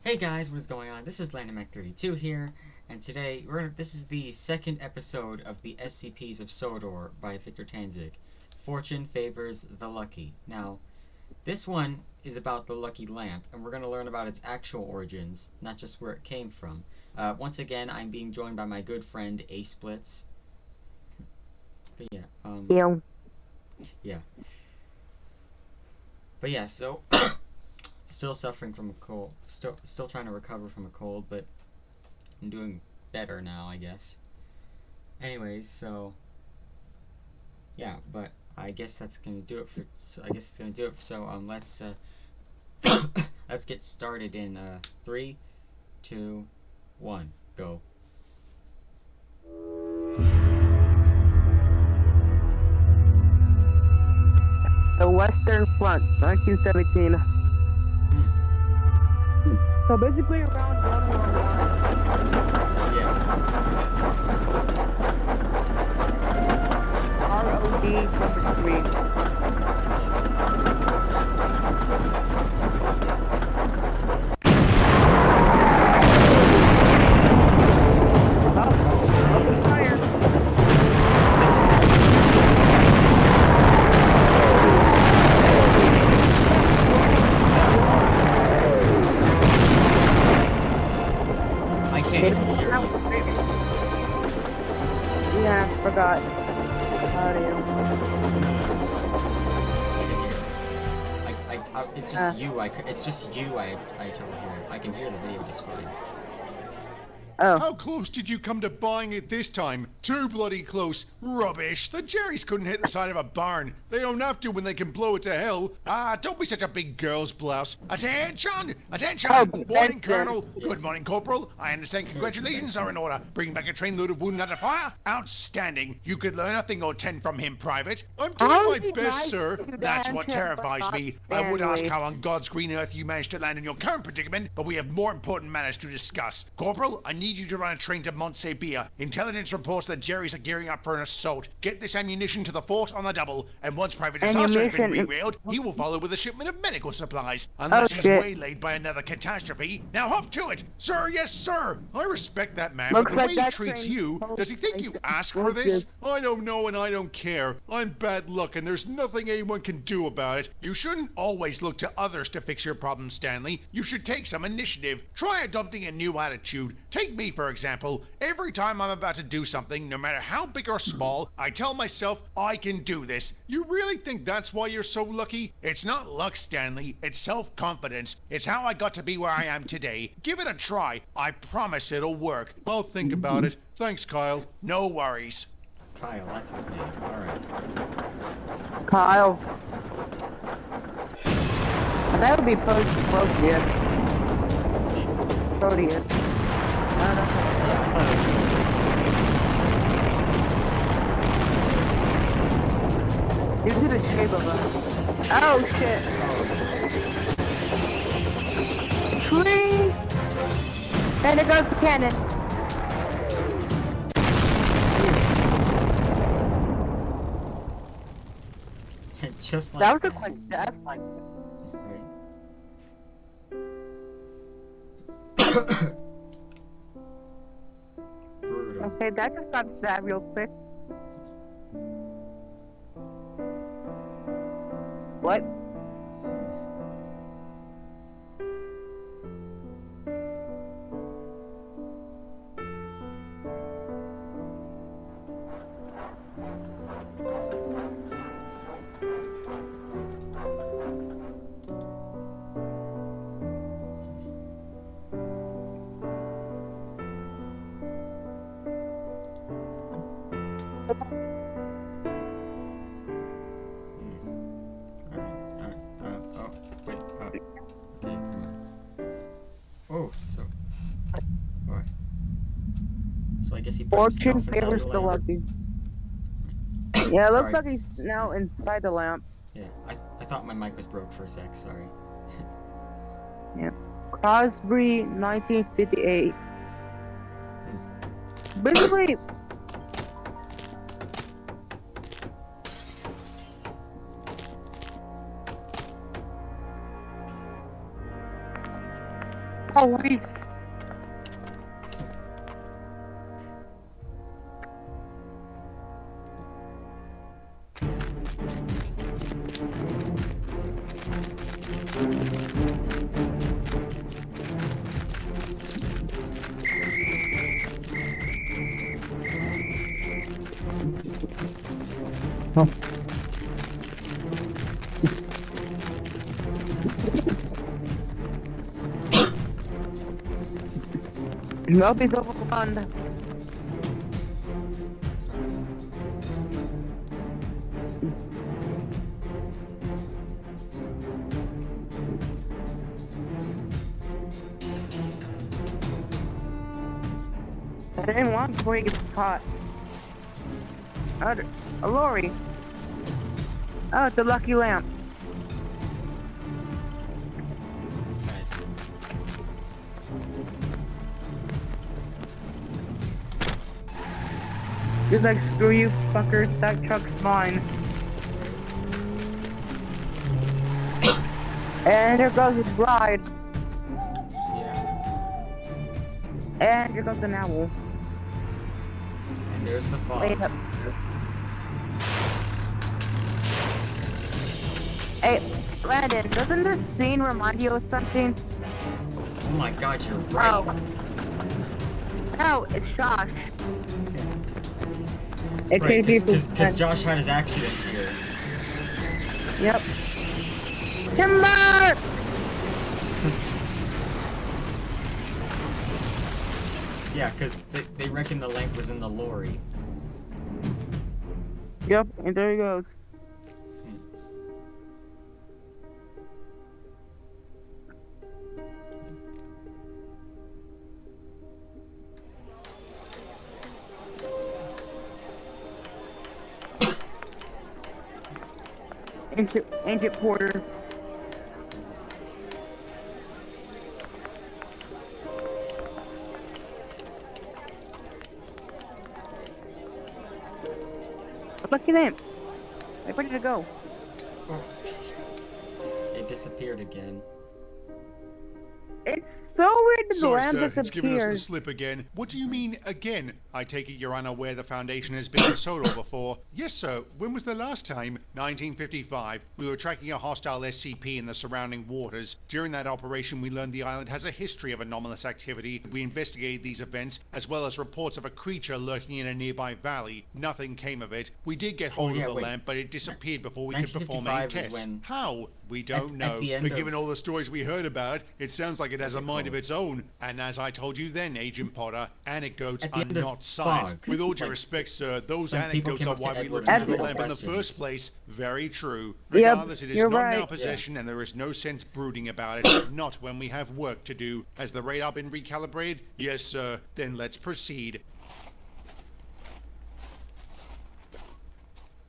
Hey guys, what is going on? This is LandonMac32 here, and today this is the second episode of the SCPs of Sodor by Victor Tanzig. Fortune favors the lucky. Now, this one is about the lucky lamp, and we're going to learn about its actual origins, not just where it came from. Once again, I'm being joined by my good friend Aceblitz. But yeah. But yeah, so still suffering from a cold. Still trying to recover from a cold, but I'm doing better now, I guess. Anyways, so yeah, but I guess that's gonna do it for. So I guess it's gonna do it. So let's let's get started in 3, 2, 1, go. The Western Front, 1917. So basically around World War I. Yeah. ROD number 3. Open fire. I can't even hear you. Yeah, forgot. Audio. No, it's fine. I can hear. It's just you. It's just you. I trouble hearing. I can hear the video just fine. Oh. How close did you come to buying it this time? Too bloody close. Rubbish. The Jerrys couldn't hit the side of a barn. They don't have to when they can blow it to hell. Ah, don't be such a big girl's blouse. Attention! Attention! Oh, Morning, that's Colonel. Good morning, Corporal. I understand congratulations are in order. Bring back a trainload of wounded under fire. Outstanding. You could learn a thing or 10 from him, Private. I'm doing my best, sir. That's what terrifies me. I would ask how on God's green earth you managed to land in your current predicament, but we have more important matters to discuss. Corporal, I need you to run a train to Montsebia. Intelligence reports that Jerry's are gearing up for an assault. Get this ammunition to the fort on the double, and once Private Disaster has been derailed, he will follow with a shipment of medical supplies. Unless he's waylaid by another catastrophe. Now hop to it! Sir, yes, sir! I respect that man, but the way he treats you, does he think you asked for this? I don't know and I don't care. I'm bad luck and there's nothing anyone can do about it. You shouldn't always look to others to fix your problems, Stanley. You should take some initiative. Try adopting a new attitude. Take me, for example. Every time I'm about to do something, no matter how big or small, I tell myself, I can do this. You really think that's why you're so lucky? It's not luck, Stanley. It's self-confidence. It's how I got to be where I am today. Give it a try. I promise it'll work. I'll think about it. Thanks, Kyle. No worries. Kyle, that's his name. Alright. Kyle. That would be Proteus. Proteus. Yeah, I thought Due to the shape of us. Oh shit. Tree! And there goes the cannon. Just like That was a quick death. Right. Brutal. Okay, that just got stabbed real quick. What? So I guess he put Fortune himself inside favors the the lamp. lucky. Yeah, it looks Sorry. like he's now inside the lamp. Yeah, I thought my mic was broke for a sec, sorry. Yeah. Crosby, 1958. Basically, Police. Nope, he's overrun. I didn't want before he gets caught. A lorry. Oh, it's a lucky lamp. Nice. He's like, screw you, fuckers. That truck's mine. And here goes his bride. Yeah. And here goes an owl. And there's the fog. Wait up. Hey, Landon, doesn't this scene remind you of something? Oh my god, you're right. Oh. No, it's Josh. It Right, can't be because Josh had his accident here. Yep. Timber! Yeah, because they reckon the lamp was in the lorry. Yep, and there he goes. Ancient Porter. What's your name? Where did it go? Oh. It disappeared again. It's so weird that the Sorry, lamp sir, it's giving us the disappears. slip again. What do you mean, again? I take it you're unaware the Foundation has been in Sodor before. Yes, sir. When was the last time? 1955. We were tracking a hostile SCP in the surrounding waters. During that operation, we learned the island has a history of anomalous activity. We investigated these events, as well as reports of a creature lurking in a nearby valley. Nothing came of it. We did get hold of the lamp, but it disappeared before we could perform any 1955 is tests. when- How? We don't know. at the end But of- given all the stories we heard about it, it sounds like it has a mind of called? its own. And as I told you then, Agent Potter, anecdotes At the are end of not science. Fog, With all due like, respect, sir, those some people anecdotes came are up to why we Edward looked and into the asked lamp in the questions. first place. Very true. Yep, Regardless, it is you're not in right. our possession, and there is no sense brooding about it. Not when we have work to do. Has the radar been recalibrated? Yes, sir. Then let's proceed.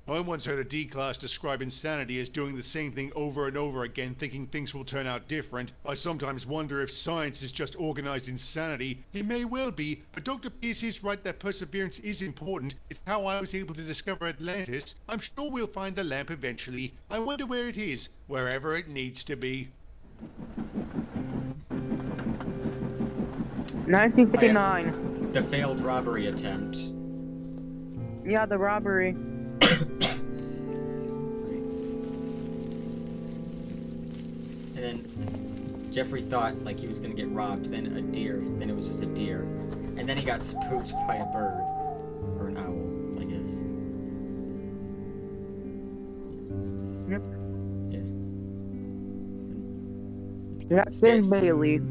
I once heard a D class describe insanity as doing the same thing over and over again, thinking things will turn out different. I sometimes wonder if science is just organized insanity. It may well be, but Dr. Pierce is right that perseverance is important. It's how I was able to discover Atlantis. I'm sure we'll find the lamp eventually. I wonder where it is. Wherever it needs to be. 1959. The failed robbery attempt. Yeah, the robbery. And then Jeffrey thought like he was gonna get robbed, then a deer, then it was just a deer. And then he got spooked by a bird. Or an owl, I guess. Yep. Yeah. That's in Bailey.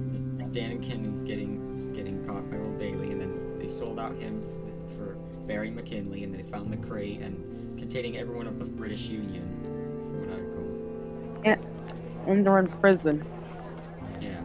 Stan and Kenny's getting caught by Old Bailey, and then they sold out him for Barry McKinley, and they found the crate and containing everyone of the British Union, from what I recall. Yeah. And they're in prison. Yeah.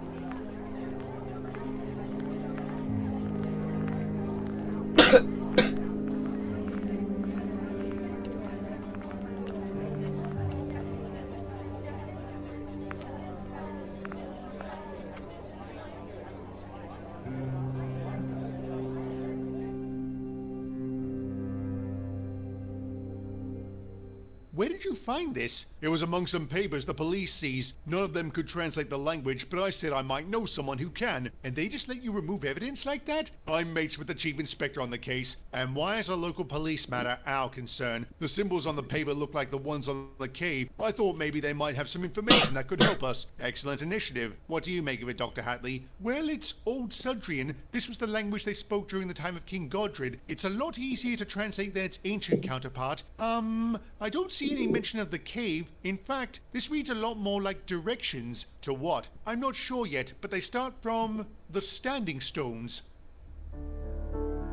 Where did you find this? It was among some papers the police seized. None of them could translate the language, but I said I might know someone who can. And they just let you remove evidence like that? I'm mates with the chief inspector on the case. And why is a local police matter our concern? The symbols on the paper look like the ones on the cave. I thought maybe they might have some information that could help us. Excellent initiative. What do you make of it, Dr. Hatley? Well, it's Old Sudrian. This was the language they spoke during the time of King Godred. It's a lot easier to translate than its ancient counterpart. I don't see any mention of the cave. In fact, this reads a lot more like directions. To what? I'm not sure yet, but they start from the Standing Stones.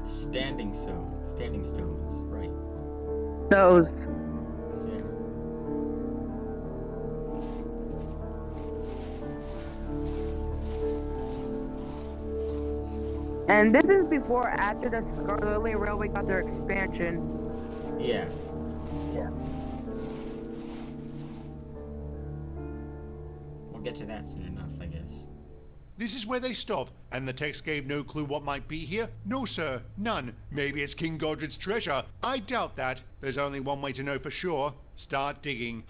Standing stones, right. Those. Yeah. And this is before or after the Scarlet Railway got their expansion. Yeah. Yeah. We'll get to that soon enough, I guess. This is where they stop, and the text gave no clue what might be here? No, sir, none. Maybe it's King Godred's treasure. I doubt that. There's only one way to know for sure. Start digging.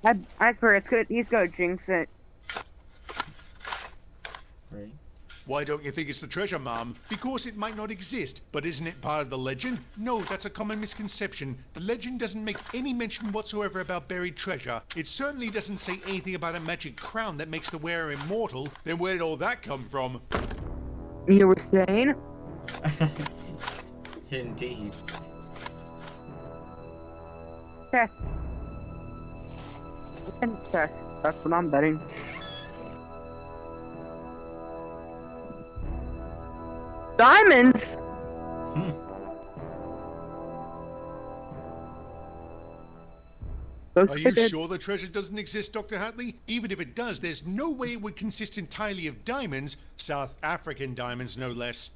I swear, it's good. He's gonna jinx it. Right. Why don't you think it's the treasure, Mom? Because it might not exist. But isn't it part of the legend? No, that's a common misconception. The legend doesn't make any mention whatsoever about buried treasure. It certainly doesn't say anything about a magic crown that makes the wearer immortal. Then where did all that come from? You were saying? Indeed. Chess. Chess. That's what I'm betting. Diamonds? Hmm. Are you sure the treasure doesn't exist, Dr. Hatley? Even if it does, there's no way it would consist entirely of diamonds, South African diamonds no less.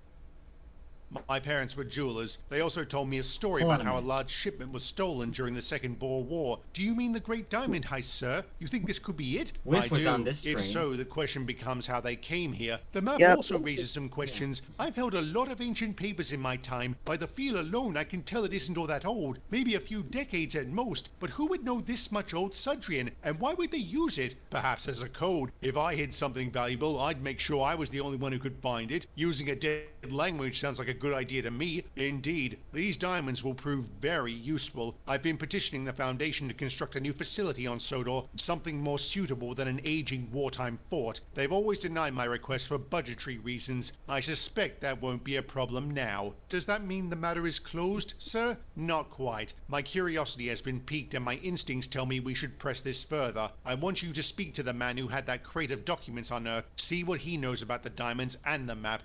My parents were jewelers. They also told me a story about how a large shipment was stolen during the Second Boer War. Do you mean the Great Diamond Heist, sir? You think this could be it? Whiff was do. on this train. If so, the question becomes how they came here. The map Yep. also raises some questions. I've held a lot of ancient papers in my time. By the feel alone, I can tell it isn't all that old. Maybe a few decades at most. But who would know this much Old Sudrian? And why would they use it? Perhaps as a code. If I hid something valuable, I'd make sure I was the only one who could find it. Using a dead language sounds like a good idea to me. Indeed, these diamonds will prove very useful. I've been petitioning the Foundation to construct a new facility on Sodor, something more suitable than an aging wartime fort. They've always denied my request for budgetary reasons. I suspect that won't be a problem now. Does that mean the matter is closed, sir? Not quite. My curiosity has been piqued and my instincts tell me we should press this further. I want you to speak to the man who had that crate of documents unearthed. See what he knows about the diamonds and the map.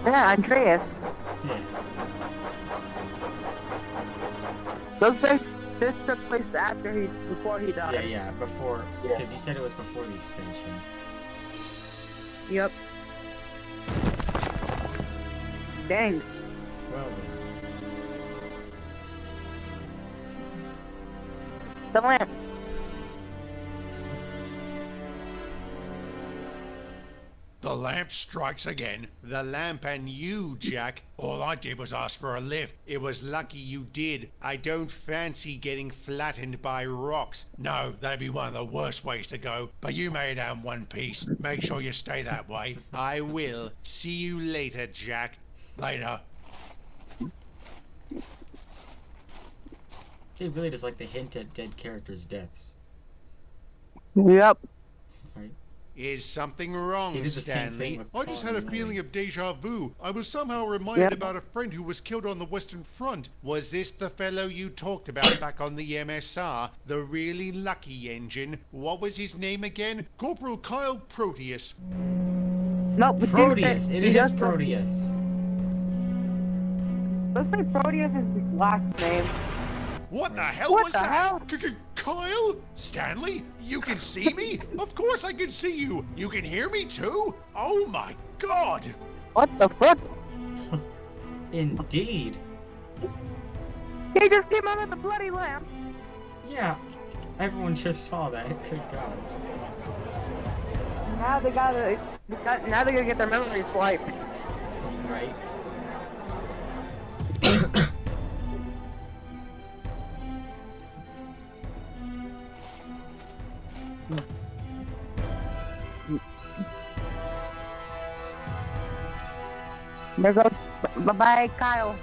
Yeah, Andreas. Yeah. This took place before he died. Yeah, before, because you said it was before the expansion. Yep. Dang. Well then. The lamp. The lamp strikes again. The lamp and you, Jack. All I did was ask for a lift. It was lucky you did. I don't fancy getting flattened by rocks. No, that'd be one of the worst ways to go. But you made it out in one piece. Make sure you stay that way. I will. See you later, Jack. Later. It really does like to hint at dead characters' deaths. Yep. Right? Is something wrong, He did the same Stanley? thing with I just had a Colin feeling Riley. of deja vu. I was somehow reminded Yep. about a friend who was killed on the Western Front. Was this the fellow you talked about back on the MSR? The really lucky engine? What was his name again? Corporal Kyle Proteus. No, but Proteus! It he is does- Proteus! Looks like Proteus is his last name. What the hell What was the that? hell? Kyle? Stanley? You can see me? Of course I can see you. You can hear me too? Oh my god! What the fuck? Indeed. He just came out of the bloody lamp. Yeah, everyone just saw that. Good God. Now now they're gonna get their memories wiped. Right? There goes. Bye-bye, Kyle.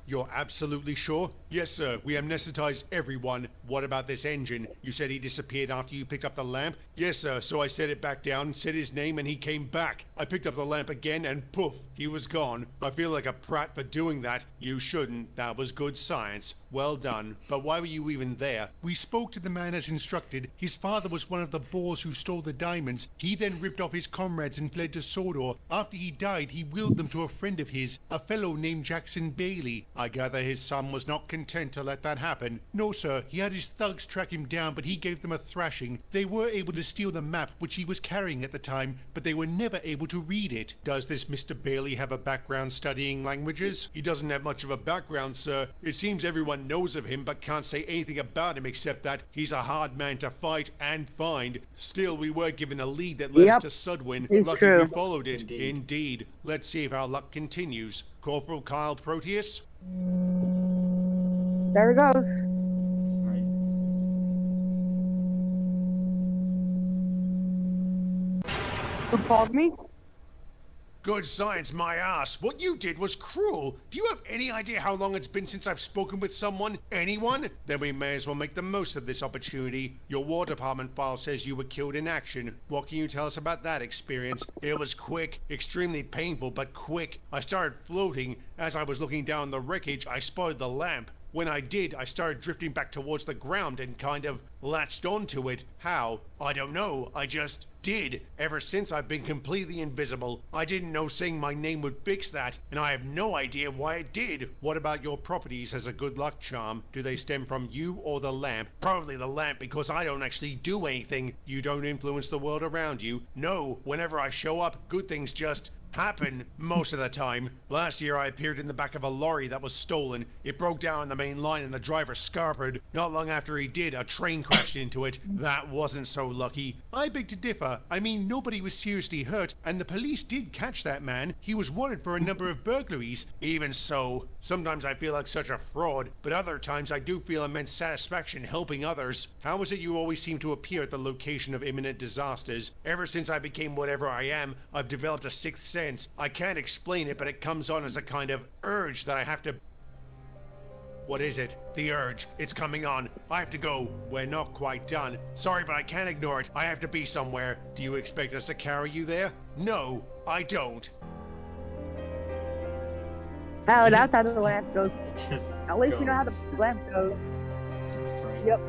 You're absolutely sure? Yes, sir. We amnestized everyone. What about this engine? You said he disappeared after you picked up the lamp? Yes, sir. So I set it back down, said his name, and he came back. I picked up the lamp again, and poof, he was gone. I feel like a prat for doing that. You shouldn't. That was good science. Well done. But why were you even there? We spoke to the man as instructed. His father was one of the boors who stole the diamonds. He then ripped off his comrades and fled to Sodor. After he died, he willed them to a friend of his, a fellow named Jackson Bailey. I gather his son was not content to let that happen. No, sir. He had his thugs track him down, but he gave them a thrashing. They were able to steal the map, which he was carrying at the time, but they were never able to read it. Does this Mr. Bailey have a background studying languages? He doesn't have much of a background, sir. It seems everyone knows of him, but can't say anything about him except that he's a hard man to fight and find. Still, we were given a lead that led us to Sudwin. It's Lucky true. we followed it. Indeed. Let's see if our luck continues. Corporal Kyle Proteus? There it goes. Right. Who called me? Good science, my ass. What you did was cruel. Do you have any idea how long it's been since I've spoken with someone? Anyone? Then we may as well make the most of this opportunity. Your War Department file says you were killed in action. What can you tell us about that experience? It was quick, extremely painful, but quick. I started floating. As I was looking down the wreckage, I spotted the lamp. When I did, I started drifting back towards the ground and kind of latched onto it. How? I don't know. I just did. Ever since, I've been completely invisible. I didn't know saying my name would fix that, and I have no idea why it did. What about your properties as a good luck charm? Do they stem from you or the lamp? Probably the lamp, because I don't actually do anything. You don't influence the world around you. No, whenever I show up, good things just happen most of the time. Last year I appeared in the back of a lorry that was stolen. It broke down on the main line and the driver scarpered. Not long after he did, a train crashed into it. That wasn't so lucky. I beg to differ. I mean, nobody was seriously hurt, and the police did catch that man. He was wanted for a number of burglaries. Even so, sometimes I feel like such a fraud, but other times I do feel immense satisfaction helping others. How is it you always seem to appear at the location of imminent disasters? Ever since I became whatever I am, I've developed a sixth sense. I can't explain it, but it comes on as a kind of urge that I have to... What is it? The urge. It's coming on. I have to go. We're not quite done. Sorry, but I can't ignore it. I have to be somewhere. Do you expect us to carry you there? No, I don't. Oh, that's how the lamp goes. It just At least we know how the goes. lamp goes. Right. Yep.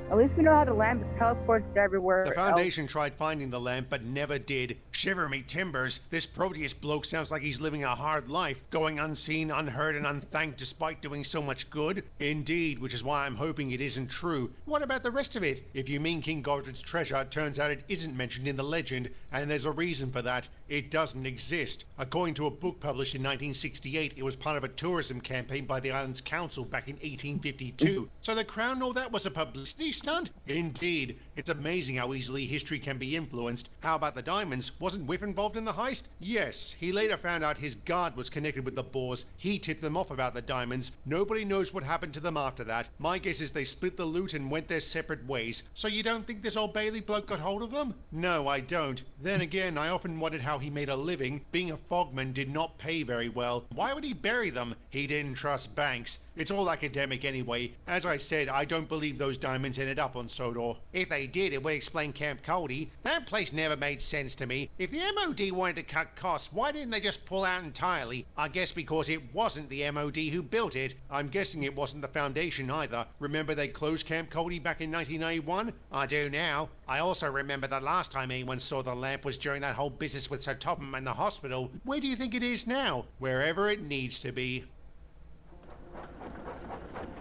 At least we know how the lamp teleports to everywhere. The Foundation tried finding the lamp, but never did. Shiver me timbers, this Proteus bloke sounds like he's living a hard life, going unseen, unheard, and unthanked despite doing so much good. Indeed, which is why I'm hoping it isn't true. What about the rest of it? If you mean King Godred's treasure, it turns out it isn't mentioned in the legend, and there's a reason for that. It doesn't exist. According to a book published in 1968, it was part of a tourism campaign by the island's council back in 1852. So the crown know that was a publicity stunt? Indeed. It's amazing how easily history can be influenced. How about the diamonds? Wasn't Whiff involved in the heist? Yes. He later found out his guard was connected with the boars. He tipped them off about the diamonds. Nobody knows what happened to them after that. My guess is they split the loot and went their separate ways. So you don't think this old Bailey bloke got hold of them? No, I don't. Then again, I often wondered how he made a living. Being a fogman did not pay very well. Why would he bury them? He didn't trust banks. It's all academic anyway. As I said, I don't believe those diamonds ended up on Sodor. If they did, it would explain Camp Coldy. That place never made sense to me. If the MOD wanted to cut costs, why didn't they just pull out entirely? I guess because it wasn't the MOD who built it. I'm guessing it wasn't the Foundation either. Remember they closed Camp Coldy back in 1991? I do now. I also remember the last time anyone saw the lamp was during that whole business with Sir Topham and the hospital. Where do you think it is now? Wherever it needs to be.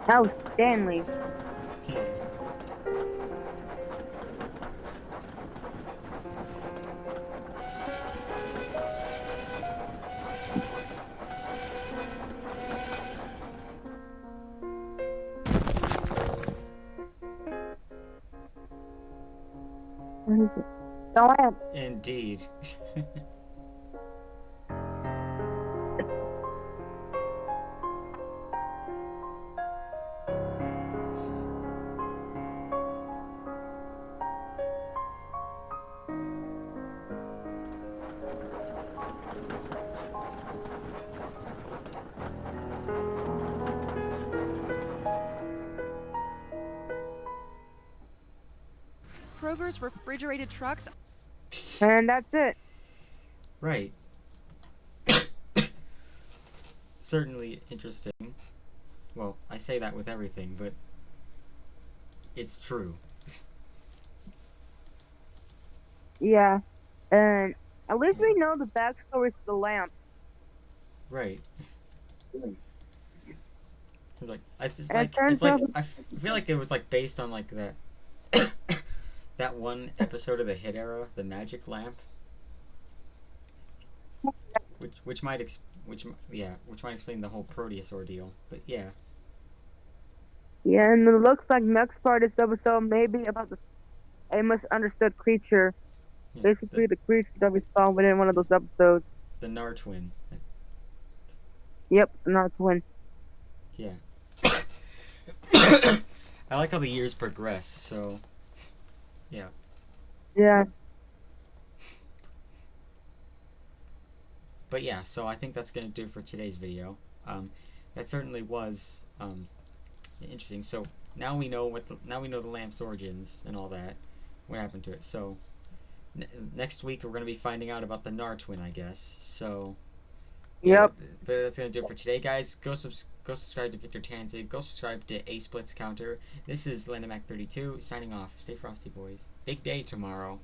Oh, Stanley. The lamp. Indeed. Kroger's refrigerated trucks. And that's it. Right. Certainly interesting. Well, I say that with everything, but it's true. Yeah. And at least we know the backstory to the lamp. Right. It's like And it turns out I feel like it was like based on like that that one episode of the Hit Era, the Magic Lamp, which might might explain the whole Proteus ordeal. But yeah. yeah, and it looks like next part of this episode may be about a misunderstood creature. Yeah, Basically, the creature that we saw within one of those episodes. the Nartwin. Yep, not twin. Yeah. I like how the years progress, so yeah. Yeah. But yeah, so I think that's gonna do it for today's video. That certainly was interesting. So now we know the lamp's origins and all that, what happened to it. So next week we're gonna be finding out about the Nartwin, I guess. So yeah, Yep. but that's gonna do it for today, guys. Go subscribe to Victor Tanzig. Go subscribe to Aceblitz Counter. This is LandomAc32 signing off. Stay frosty, boys. Big day tomorrow.